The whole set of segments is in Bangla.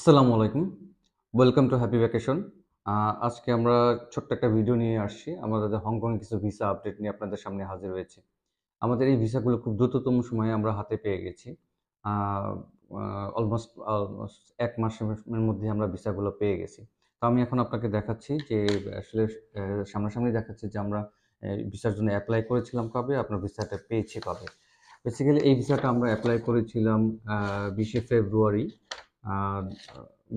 আসসালামু আলাইকুম। Welcome to happy vacation. আজকে আমরা ছোট্ট একটা ভিডিও নিয়ে আসছি। আমাদের হংকংয়ের কিছু ভিসা আপডেট নিয়ে আপনাদের সামনে হাজির হয়েছি। আমাদের এই ভিসাগুলো খুব দ্রুততম সময়ে আমরা হাতে পেয়ে গেছি। আ আ অলমোস্ট ১ মাসের মধ্যে আমরা ভিসাগুলো পেয়ে গেছি। তো আমি এখন আপনাকে দেখাচ্ছি যে আসলে সামনাসামনি দেখাচ্ছি যে আমরা ভিসার জন্য এপ্লাই করেছিলাম কবে, আপনার ভিসাটা পেয়েছি কবে। বেসিক্যালি এই ভিসাটা আমরা এপ্লাই করেছিলাম আ ২০শে ফেব্রুয়ারি। আ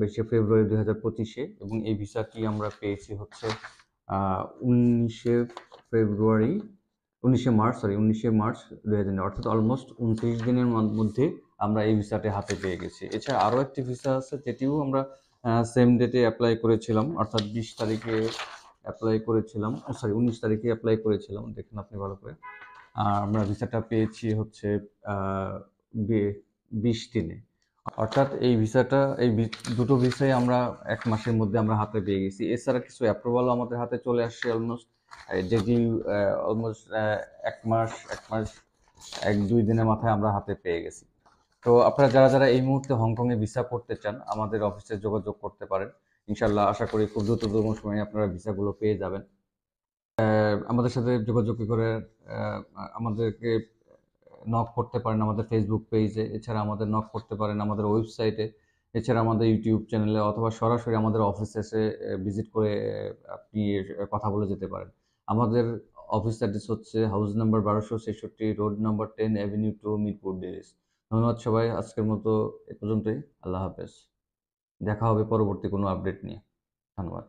২০শে ফেব্রুয়ারি ২০২৫ এবং এই ভিসাটি আমরা পেয়েছি হচ্ছে আ ১৯শে ফেব্রুয়ারি ১৯শে মার্চ সরি ১৯শে মার্চ ২০০৯ অর্থাৎ অলমোস্ট ২৯ দিনের মধ্যে আমরা এই ভিসাটি হাতে পেয়ে গেছি। এছাড়া আরও একটি ভিসা আছে যেটিও আমরা সেম ডেটে এপ্লাই করেছিলাম অর্থাৎ ২০ তারিখে এপ্লাই করেছিলাম। সরি ১৯ তারিখে এপ্লাই করেছিলাম। দেখুন আপনি ভালো করে। আমরা ভিসাটা পেয়েছি হচ্ছে আ বে ২০ দিনে। অর্থাৎ এই ভিসাটা দুটো ভিসাই আমরা ১ মাসের মধ্যে আমরা হাতে পেয়ে গেছি। এছাড়া কিছু অ্যাপ্রুভালও আমাদের হাতে চলে আসছে অলমোস্ট। যেটি অলমোস্ট ১ মাস ১-২ দিনের মাথায় আমরা হাতে পেয়ে গেছি। তো আপনারা যারা এই মুহূর্তে হংকংয়ে ভিসা করতে চান, আমাদের অফিসে যোগাযোগ করতে পারেন। ইনশাআল্লাহ আশা করি খুব দ্রুততম সময়ে আপনারা ভিসাগুলো পেয়ে যাবেন। আমাদের সাথে যোগাযোগ করে আমাদেরকে নক করতে পারেন আমাদের ফেসবুক পেজে, এছাড়া আমাদের নক করতে পারেন আমাদের ওয়েবসাইটে, এছাড়া আমাদের ইউটিউব চ্যানেলে অথবা সরাসরি আমাদের অফিসে এসে ভিজিট করে আপনি কথা বলে যেতে পারেন। আমাদের অফিস অ্যাড্রেস হচ্ছে house number ১২৬৬, road number 10, Avenue 2, Mirpur, Delhi. ধন্যবাদ সবাই। আজকের মতো এ পর্যন্তই। আল্লাহ হাফেজ। দেখা হবে পরবর্তী কোনো আপডেট নিয়ে। ধন্যবাদ।